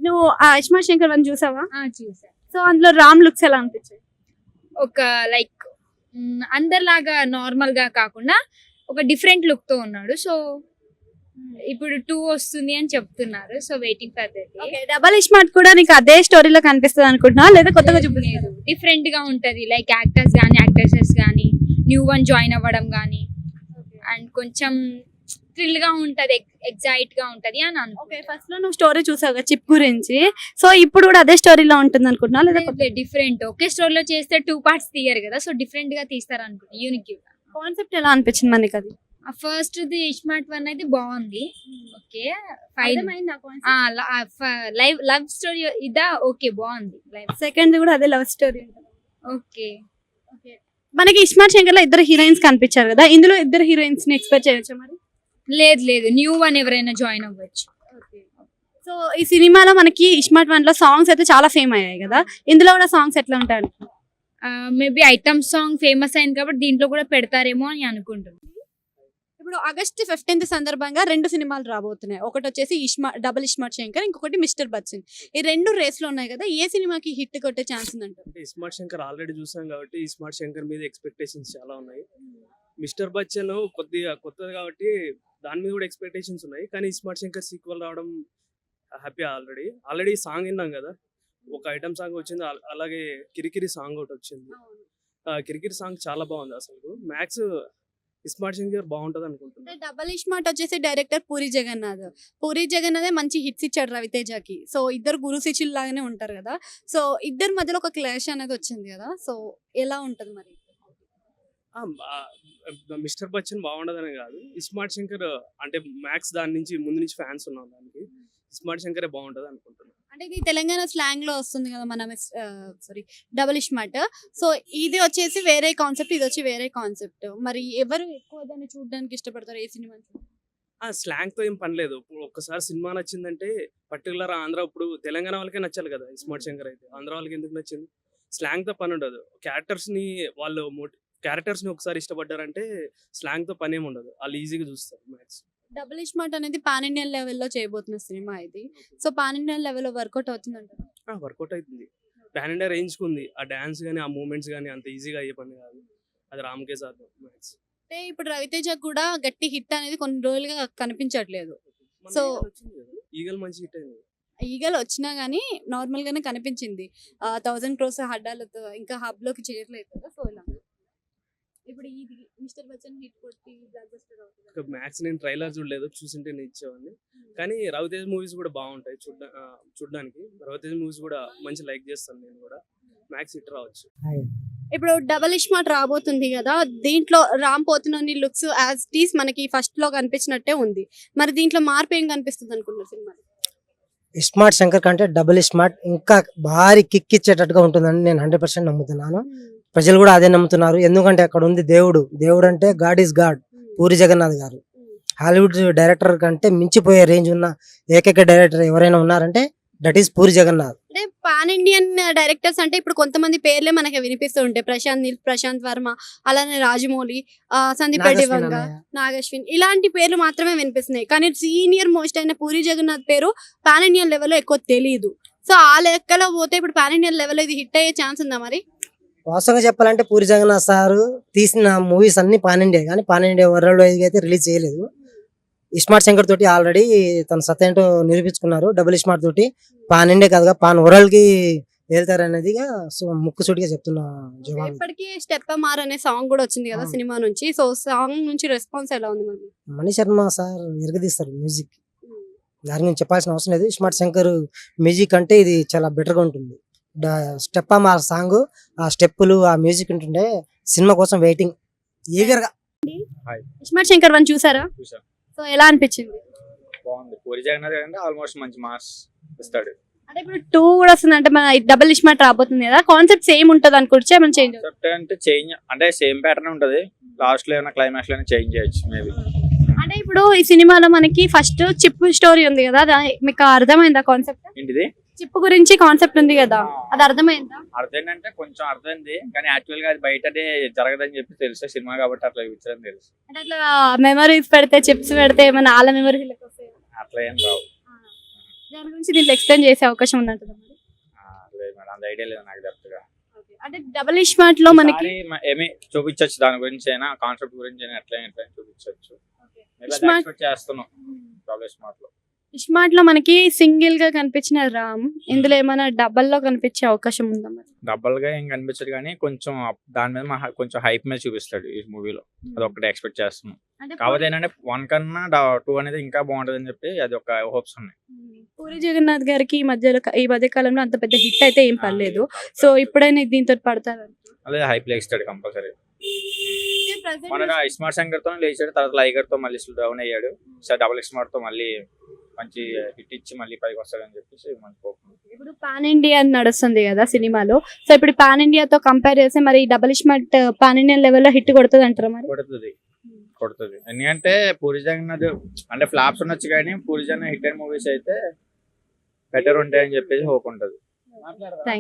నువ్వు ఇస్మార్ట్ శంకర్ వన్ చూసావా? చూసా. సో అందులో రామ్ లుక్స్ ఎలా అనిపించాయి? ఒక లైక్ అందరిలాగా నార్మల్ గా కాకుండా ఒక డిఫరెంట్ లుక్ తో ఉన్నాడు. సో ఇప్పుడు 2 వస్తుంది అని చెప్తున్నారు. So waiting for that. Double iSmart కూడా నీకు అదే స్టోరీలో కనిపిస్తుంది అనుకుంటున్నా లేదా కొత్తగా చూపిస్తుంది? డిఫరెంట్ గా ఉంటది. లైక్ యాక్టర్స్ గానీ యాక్ట్రెసెస్ గానీ న్యూ వన్ జాయిన్ అవ్వడం గానీ అండ్ కొంచెం థ్రిల్ గా ఉంటది, ఎగ్జైట్ గా ఉంటది అని అనుకుంటా. ఫస్ట్ లో నువ్వు స్టోరీ చూసావు చిప్ గురించి, సో ఇప్పుడు కూడా అదే స్టోరీలో ఉంటుంది అనుకుంటున్నా లేదా డిఫరెంట్? ఒకే స్టోరీ లో చేస్తే 2 parts తీయరు కదా, సో డిఫరెంట్ గా తీస్తారు అనుకుంటా. యూనిక్ కాన్సెప్ట్ ఎలా అనిపించింది మనకి? అది ఫస్ట్ ది ఇస్మార్ట్ వన్ అయితే బాగుంది. ఓకే లవ్ స్టోరీ ఇదా? ఓకే బాగుంది. సెకండ్ కూడా అదే లవ్ స్టోరీ. ఓకే మనకి ఇస్మార్ట్ శంకర్ లో 2 హీరోయిన్స్ కనిపించారు కదా, ఇందులో 2 హీరోయిన్స్ ని ఎక్స్పెక్ట్ చేయొచ్చా మరి? లేదు న్యూ వన్ ఎవరైనా జాయిన్ అవ్వచ్చు. సో ఈ సినిమాలో మనకి ఇస్మార్ట్ వన్ లో సాంగ్స్ అయితే చాలా ఫేమ్ అయ్యాయి కదా, ఇందులో కూడా సాంగ్స్ ఎట్లా ఉంటాయి? మేబీ ఐటమ్ సాంగ్ ఫేమస్ అయింది కాబట్టి దీంట్లో కూడా పెడతారేమో అని అనుకుంటున్నాను. ఇప్పుడు ఆగస్ట్ 15th సందర్భంగా 2 సినిమాలు రాబోతున్నాయి. ఒకటి వచ్చేసి డబుల్ ఇస్మార్ట్ శంకర్, ఇంకొకటి మిస్టర్ బచ్చన్. ఈ 2 రేస్ లో ఉన్నాయి కదా, ఏ సినిమాకి హిట్ కొట్టే ఛాన్స్ ఉందంటారు? ఇస్మార్ట్ శంకర్ ఆల్రెడీ చూసాం కాబట్టి ఇస్మార్ట్ శంకర్ మీద ఎక్స్పెక్టేషన్స్ చాలా ఉన్నాయి. మిస్టర్ బచ్చన్ కొద్దిగా కొత్తది కాబట్టి దాని మీద కూడా ఎక్స్పెక్టేషన్స్ ఉన్నాయి. కానీ ఇస్మార్ట్ శంకర్ సీక్వెల్ రావడం హ్యాపీ. ఆల్రెడీ సాంగ్ విన్నాం కదా, ఒక ఐటమ్ సాంగ్ వచ్చింది, అలాగే కిరికిరి సాంగ్ ఒకటి వచ్చింది. కిరికిరి సాంగ్ చాలా బాగుంది. అసలు మ్యాక్స్ ఇస్మార్ట్ శంకర్ బాగుంటది అనుకుంటున్నాను. డబల్ ఇస్మార్ట్ వచ్చేసి డైరెక్టర్ పూరి జగన్నాథ్ మంచి హిట్స్ ఇచ్చాడు రవితేజకి. సో ఇద్దరు గురు శిష్యులు లాగానే ఉంటారు కదా, సో ఇద్దరి మధ్యలో ఒక క్లాష్ అనేది వచ్చింది కదా, సో ఎలా ఉంటది మరి? మిస్టర్ బచ్చన్ బాగుండదనే కాదు, ఇస్మార్ట్ శంకర్ అంటే మ్యాక్స్ దాని నుంచి ముందు నుంచి ఫ్యాన్స్ ఉన్నాం, దానికి ఇస్మార్ట్ శంకరే బాగుంటది అనుకుంటున్నాను. అంటే ఇది తెలంగాణ స్లాంగ్ లో వస్తుంది కదా మన డబుల్ ఇస్మార్ట్. సో ఇది వచ్చేసి వేరే కాన్సెప్ట్, ఇది వచ్చి వేరే కాన్సెప్ట్. మరి ఎవరు ఎక్కువ దాన్ని చూడడానికి ఇష్టపడతారు ఏ సినిమా? స్లాంగ్ తో ఏం పని లేదు. ఒక్కసారి సినిమా నచ్చిందంటే పర్టికులర్ ఆంధ్ర, ఇప్పుడు తెలంగాణ వాళ్ళకే నచ్చాలి కదా ఇస్మార్ట్ శంకర్, అయితే ఆంధ్ర వాళ్ళకి ఎందుకు నచ్చింది? స్లాంగ్ తో పని ఉండదు. క్యారెక్టర్స్ ని ఒకసారి ఇష్టపడ్డారంటే స్లాంగ్ తో పని ఏమి ఉండదు, వాళ్ళు ఈజీగా చూస్తారు మ్యాక్స్. డబుల్ ఇస్మార్ట్ అనేది పాన్ ఇండియన్ లెవెల్లో చేయబోతున్న సినిమా ఇది. సో పాన్ ఇండియన్ లెవెల్లో వర్కౌట్ అవుతుందంటారు? వర్కౌట్ అవుతుంది. పాన్ ఇండియా రేంజ్ కుంది. ఆ డాన్స్ కానీ ఆ మూమెంట్స్ కానీ అంత ఈజీగా అయ్యే పని కాదు. అది రామ్కే సాధ్యం మ్యాక్స్. అంటే ఇప్పుడు రవితేజ కూడా గట్టి హిట్ అనేది కొన్ని రోజులుగా కనిపించట్లేదు. సో ఈగల్ మంచి హిట్ అయింది. ఈగల్ వచ్చినా గానీ నార్మల్ గానే కనిపించింది. 1000 crores హడ్డాలతో ఇంకా హబ్ లోకి చేయట్లేదు కదా. సో ఇలా ఇప్పుడు ఇది మిస్టర్ బచ్చన్ హిట్ కొట్టి బ్లాక్ బస్టర్ అవుతుంది. మ్యాక్స్ నేను ట్రైలర్ చూడలేదు, చూసింటే నేను ఇచ్చేవాడిని. కానీ రవితేజ్ మూవీస్ కూడా బాగుంటాయి చూడడానికి. రవితేజ్ మూవీస్ కూడా మంచి లైక్ చేస్తాను నేను కూడా. మ్యాక్స్ హిట్ రావచ్చు. ఇప్పుడు డబల్ ఇస్మార్ట్ రాబోతుంది కదా, దీంట్లో రామ్ పోతున్నని లుక్స్ యాజ్ టీస్ మనకి ఫస్ట్ లో కనిపించినట్టే ఉంది. మరి దీంట్లో మార్పు ఏం కనిపిస్తుంది అనుకుంటున్నారు సినిమా? ఇస్మార్ట్ శంకర్ కంటే డబుల్ ఇస్మార్ట్ ఇంకా భారీ కిక్ ఇచ్చేటట్టుగా ఉంటుందని నేను 100% నమ్ముతున్నాను. ప్రజలు కూడా అదే నమ్ముతున్నారు. ఎందుకంటే అక్కడ ఉంది దేవుడు అంటే God is God. Puri Jagannadh గారు హాలీవుడ్ డైరెక్టర్ కంటే మించిపోయే రేంజ్ ఉన్న ఏకైక డైరెక్టర్ ఎవరైనా ఉన్నారంటే దట్ ఈస్ పూరి జగన్నాథ్. అంటే పాన్ ఇండియన్ డైరెక్టర్స్ అంటే ఇప్పుడు కొంతమంది పేర్లే మనకి వినిపిస్తూ ఉంటాయి. ప్రశాంత్ వర్మ, అలానే రాజమౌళి, సందీప్ రెడ్డి వంగ, నాగశ్విన్, ఇలాంటి పేర్లు మాత్రమే వినిపిస్తున్నాయి. కానీ సీనియర్ మోస్ట్ అయిన పూరి జగన్నాథ్ పేరు పాన్ ఇండియన్ లెవెల్లో ఎక్కువ తెలియదు. సో ఆ లెక్కలో పోతే ఇప్పుడు పాన్ ఇండియన్ లెవెల్లో ఇది హిట్ అయ్యే ఛాన్స్ ఉందా మరి? వాస్తవంగా చెప్పాలంటే పూరి జగన్నాథ్ సార్ తీసిన మూవీస్ అన్ని పాన్ ఇండియా, కానీ పాన్ ఇండియా వరల్డ్ వైడ్ అయితే రిలీజ్ చేయలేదు. ఇస్మార్ట్ శంకర్ తోటి ఆల్రెడీ తన సత్తా ఏంటో నిరూపించుకున్నారు. డబుల్ ఇస్మార్ట్ తోటి పాన్ ఇండియా కాదుగా పాన్ వరల్డ్ కి వెళ్తారు అనేది ముక్కుసూటిగా చెప్తున్నా. ఇప్పటికీ స్టెప్ మార్ అనే సాంగ్ కూడా వచ్చింది కదా సినిమా నుంచి. సో సాంగ్ నుంచి రెస్పాన్స్ ఎలా ఉంది మరి? మణి శర్మ సార్ ఎరగదీస్తారు మ్యూజిక్, దాని గురించి చెప్పాల్సిన అవసరం లేదు. ఇస్మార్ట్ శంకర్ మ్యూజిక్ అంటే ఇది చాలా బెటర్ గా ఉంటుంది. స్టెప్ మా సాంగ్, ఆ స్టెప్పులు, ఆ మ్యూజిక్ ఉంటుండే సినిమా కోసం వెయిటింగ్ ఈగర్ గా. ఇస్మార్ట్ శంకర్ వన్ చూసారా? సో ఎలా అనిపించింది? బాగుంది. పూరి జగన్నాథ్ అంటే ఆల్మోస్ట్ మంచి మార్క్స్ ఇస్తాడు. అంటే ఇప్పుడు 2 కూడా వస్తుంది అంటే మన డబుల్ ఇస్మార్ట్ రాబోతుంది కదా, కాన్సెప్ట్ సేమ్ ఉంటది అనుకోవచ్చు, ఏమైనా చేంజ్ అంటే చేంజ్ అంటే సేమ్ ప్యాటర్న్ ఉంటది. లాస్ట్ లో ఏమైనా క్లైమాక్స్ లో చేంజ్ చేయొచ్చు మేబీ. అంటే ఇప్పుడు ఈ సినిమాలో మనకి ఫస్ట్ చిప్ స్టోరీ ఉంది కదా, మీకు అర్థమైందా కాన్సెప్ట్? ఏంటిది? చిప్ గురించి కాన్సెప్ట్ ఉంది కదా, అది అర్థమైందా? అర్థమైందంటే కొంచెం అర్థమైంది, కానీ యాక్చువల్ గా అది బయటనే జరగదని చెప్పి తెలుసు సినిమా కాబట్టి అట్లా చూపించడం తెలుసు. అంటే అట్లా మెమరీస్ పెడితే చిప్స్ పెడితే ఏమైనా వాళ్ళ మెమరీస్ అట్లా ఏం రావు. దాని గురించి దీంట్లో ఎక్స్ప్లెయిన్ చేసే అవకాశం ఉందంటారా మరి? లేదు మేడం, అంత ఐడియా లేదు నాకు డెప్త్ గా. అంటే డబుల్ స్మార్ట్ లో మనకి ఏమి చూపించచ్చు, దాని గురించి అయినా కాన్సెప్ట్ గురించి అయినా ఎట్లా చూపించచ్చు. Smart- చేస్తున్నాం డబుల్ స్మార్ట్ లో. స్మార్ట్ లో మనకి సింగిల్ గా కనిపించిన రామ్ ఇందులో ఏమైనా డబల్ లో కనిపించే అవకాశం ఉందా మరి? డబల్ గా ఏం కనిపించదు కానీ కొంచెం దాని మీద కొంచెం హైప్ మీద చూపిస్తాడు ఈ మూవీలో. అది ఒకటి ఎక్స్పెక్ట్ చేస్తున్నాం. అంటే కాకపోతే ఏంటంటే 1 కన్నా 2 అనేది ఇంకా బాగుంటది అని చెప్పి అది ఒక హోప్స్ ఉన్నాయి. పూరి జగన్నాథ్ గారికి ఈ మధ్య కాలంలో అంత పెద్ద హిట్ అయితే ఏం పర్లేదు. సో ఇప్పుడైనా దీంతో పడతారు. అదే హైప్ లేస్తాడు కంపల్సరీ. మన స్మార్ట్ శంకర్ తో లేచాడు, తర్వాత లైగర్ తో మళ్ళీ డౌన్ అయ్యాడు. సో డబుల్ స్మార్ట్ తో మళ్ళీ మంచి హిట్ ఇచ్చి మళ్ళీ పైకి వస్తాడని చెప్పేసి మనకు hope ఉంది. ఇప్పుడు పాన్ ఇండియా అని నడుస్తుంది కదా సినిమాలో. సో ఇప్పుడు పాన్ ఇండియాతో కంపేర్ చేస్తే మరి డబుల్ స్మార్ట్ పాన్ ఇండియన్ లెవెల్లో హిట్ కొడుతుంది అంటారా మరి? కొడుతుంది ఎందుకంటే పూరి జగన్నాథ్ అంటే ఫ్లాప్స్ ఉండొచ్చు కానీ పూరి జగన్నాథ్ హిట్ అయిన మూవీస్ అయితే బెటర్ ఉంటాయని చెప్పేసి హోప్ ఉంటది. థ్యాంక్